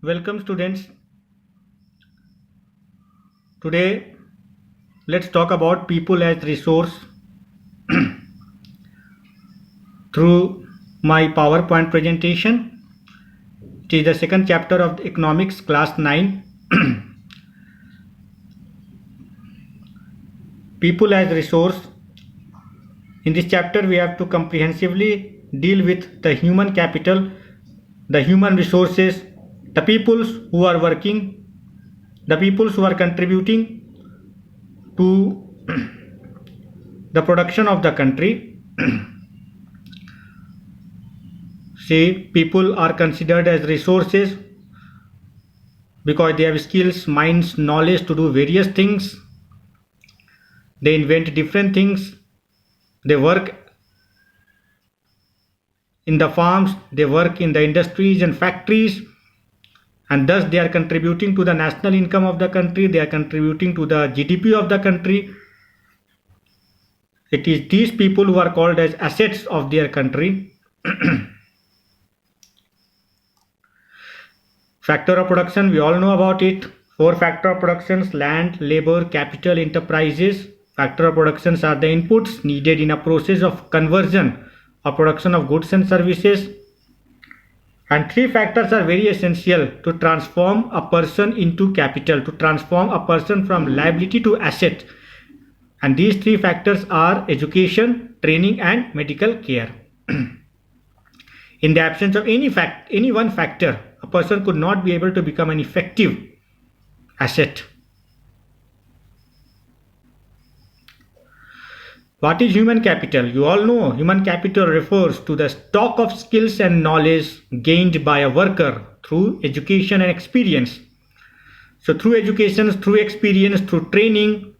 Welcome students. Today let's talk about people as resource through my PowerPoint presentation. It is the second chapter of the economics class 9. People as resource. In this chapter we have to comprehensively deal with the human capital, the human resources, the peoples who are working, the peoples who are contributing to the production of the country. See, people are considered as resources because they have skills, minds, knowledge to do various things. They invent different things. They work in the farms, they work in the industries and factories, and thus they are contributing to the national income of the country. They are contributing to the GDP of the country. It is these people who are called as assets of their country. Factor of production, we all know about it. 4 factor of productions: land, labor, capital, enterprises. Factor of productions are the inputs needed in a process of conversion or production of goods and services. And 3 factors are very essential to transform a person into capital, to transform a person from liability to asset. And these 3 factors are education, training, and medical care. In the absence of any one factor, a person could not be able to become an effective asset. What is human capital? You all know human capital refers to the stock of skills and knowledge gained by a worker through education and experience. So through education, through experience, through training,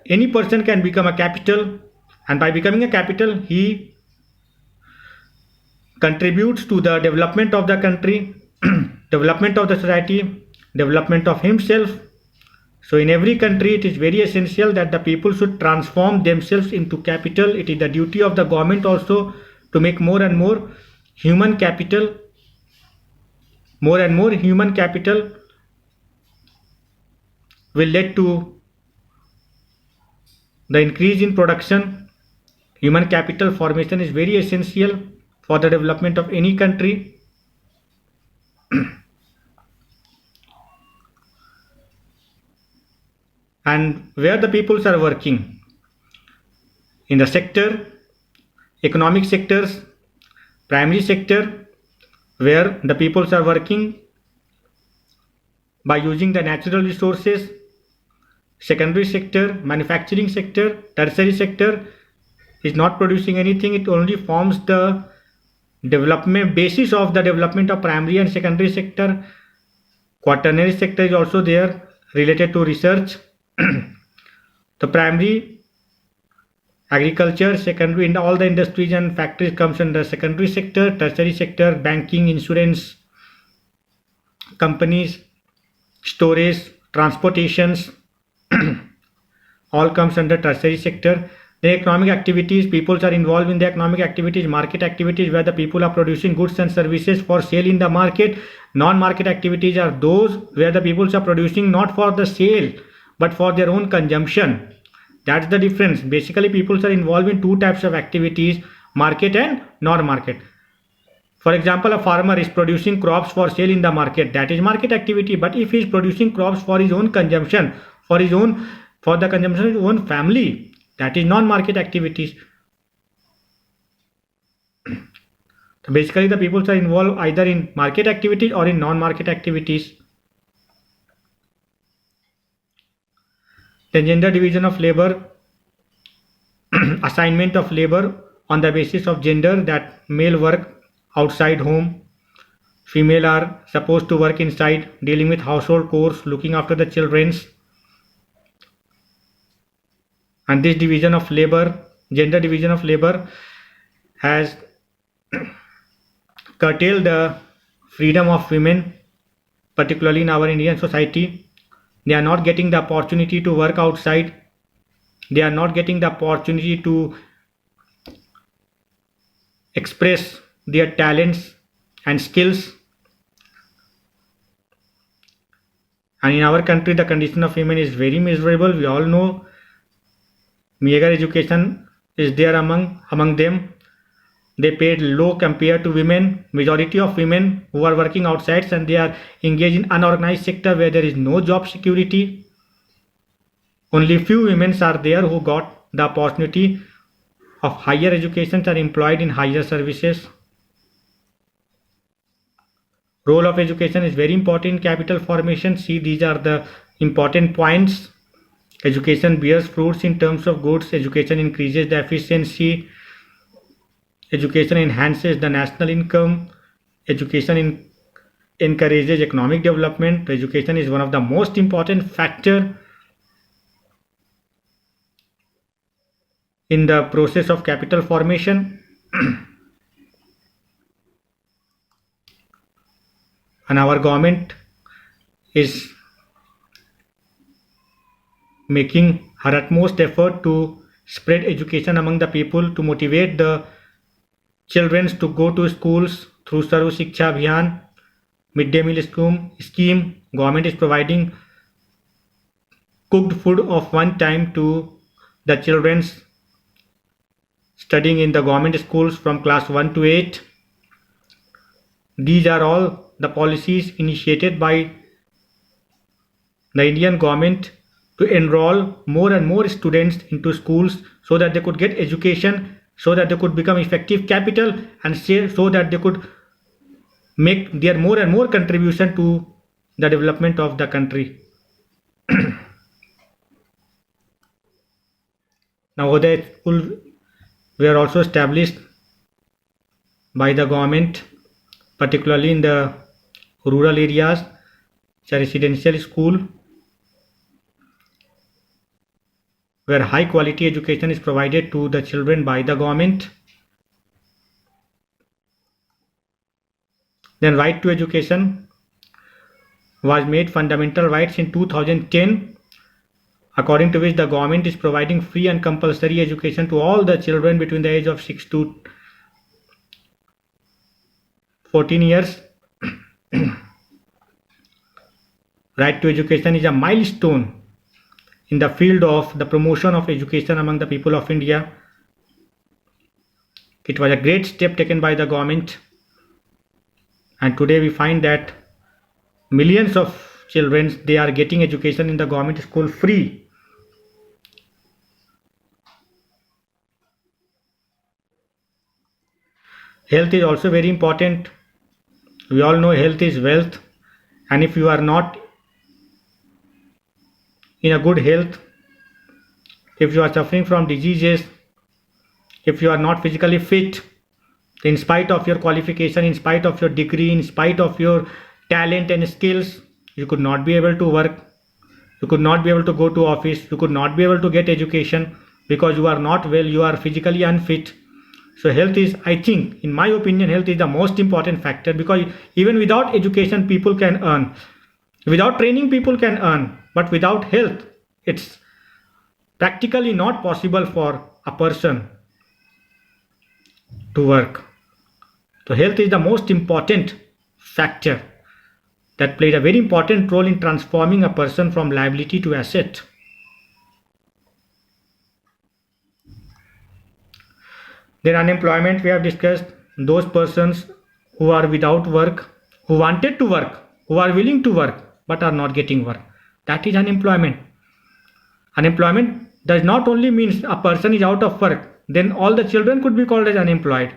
any person can become a capital, and by becoming a capital, he contributes to the development of the country, development of the society, development of himself. So in every country, it is very essential that the people should transform themselves into capital. It is the duty of the government also to make more and more human capital. More and more human capital will lead to the increase in production. Human capital formation is very essential for the development of any country. And where the peoples are working in the sector, economic sectors, primary sector, where the peoples are working by using the natural resources, secondary sector, manufacturing sector, tertiary sector is not producing anything. It only forms the development basis of the development of primary and secondary sector. Quaternary sector is also there related to research. The primary agriculture, secondary in all the industries and factories comes under secondary sector. Tertiary sector, banking, insurance companies, storage, transportations, all comes under tertiary sector. The economic activities, people are involved in the economic activities, market activities, where the people are producing goods and services for sale in the market. Non-market activities are those where the people are producing not for the sale but for their own consumption. That's the difference. Basically, people are involved in 2 types of activities: market and non-market. For example, a farmer is producing crops for sale in the market. That is market activity. But if he is producing crops for his own consumption, for the consumption of his own family, that is non-market activities. So basically, the people are involved either in market activities or in non-market activities. The gender division of labor, assignment of labor on the basis of gender, that male work outside home, female are supposed to work inside, dealing with household chores, looking after the children's. And this division of labor, gender division of labor, has curtailed the freedom of women, particularly in our Indian society. They are not getting the opportunity to work outside. They are not getting the opportunity to express their talents and skills And in our country, the condition of women is very miserable. We all know meager education is there among them. They paid low compared to women. Majority of women who are working outside and they are engaged in unorganized sector where there is no job security. Only few women are there who got the opportunity of higher education are employed in higher services. Role of education is very important in capital formation. See, these are the important points. Education bears fruits in terms of goods. Education increases the efficiency. Education enhances the national income. Education encourages economic development. Education is one of the most important factor in the process of capital formation. And our government is making her utmost effort to spread education among the people, to motivate the children to go to schools through Sarv Shiksha Abhiyan, midday meal scheme. Government is providing cooked food of one time to the children studying in the government schools from class 1 to 8. These are all the policies initiated by the Indian government to enroll more and more students into schools so that they could get education, so that they could become effective capital, and so that they could make their more and more contribution to the development of the country. Navodaya schools were also established by the government, particularly in the rural areas. It's a residential school where high quality education is provided to the children by the government. Then right to education was made fundamental rights in 2010, according to which the government is providing free and compulsory education to all the children between the age of 6 to 14 years. Right to education is a milestone in the field of the promotion of education among the people of India. It was a great step taken by the government, and today we find that millions of children, they are getting education in the government school free. Health is also very important. We all know health is wealth, and if you are not in a good health, if you are suffering from diseases, if you are not physically fit, in spite of your qualification, in spite of your degree, in spite of your talent and skills, you could not be able to work, you could not be able to go to office, you could not be able to get education because you are not well, you are physically unfit. So health is, I think, in my opinion, health is the most important factor, because even without education people can earn, without training people can earn, but without health it's practically not possible for a person to work. So health is the most important factor that played a very important role in transforming a person from liability to asset. Then unemployment we have discussed. Those persons who are without work, who wanted to work, who are willing to work but are not getting work, that is unemployment. Unemployment does not only mean a person is out of work, then all the children could be called as unemployed.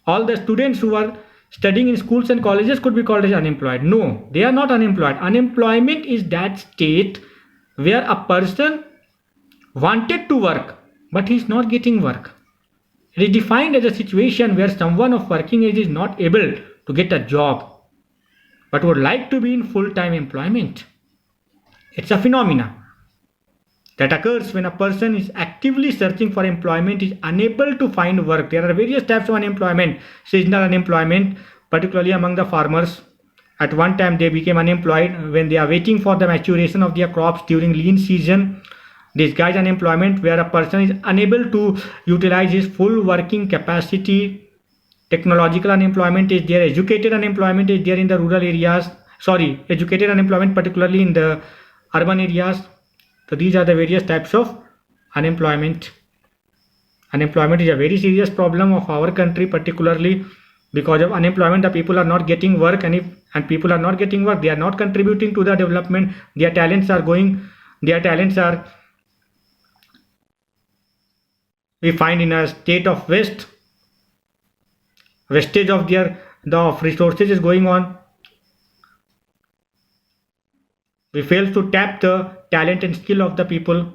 All the students who are studying in schools and colleges could be called as unemployed. No, they are not unemployed. Unemployment is that state where a person wanted to work but he is not getting work. It is defined as a situation where someone of working age is not able to get a job but would like to be in full-time employment. It's a phenomena that occurs when a person is actively searching for employment, is unable to find work. There are various types of unemployment. Seasonal unemployment, particularly among the farmers. At one time they became unemployed when they are waiting for the maturation of their crops during lean season. Disguised unemployment, where a person is unable to utilize his full working capacity. Technological unemployment is there. Educated unemployment is there in the rural areas. educated unemployment, particularly in the urban areas. So these are the various types of unemployment. Unemployment is a very serious problem of our country, particularly because of unemployment. The people are not getting work, and people are not getting work, they are not contributing to the development. Their talents are we find in a state of wastage of the resources is going on. We fail to tap the talent and skill of the people.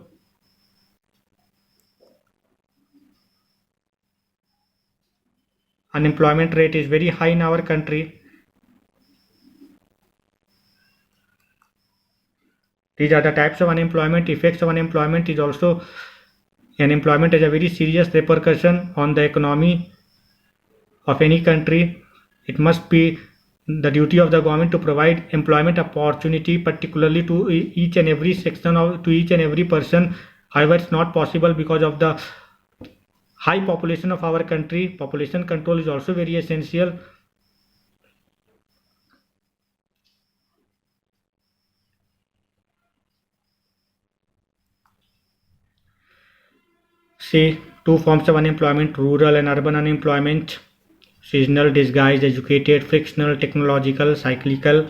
Unemployment rate is very high in our country. These are the types of unemployment. Effects of unemployment is also, unemployment has a very serious repercussion on the economy of any country. It must be the duty of the government to provide employment opportunity, particularly to each and every section to each and every person. However, it's not possible because of the high population of our country. Population control is also very essential. See, two forms of unemployment: rural and urban unemployment. Seasonal, disguised, educated, frictional, technological, cyclical.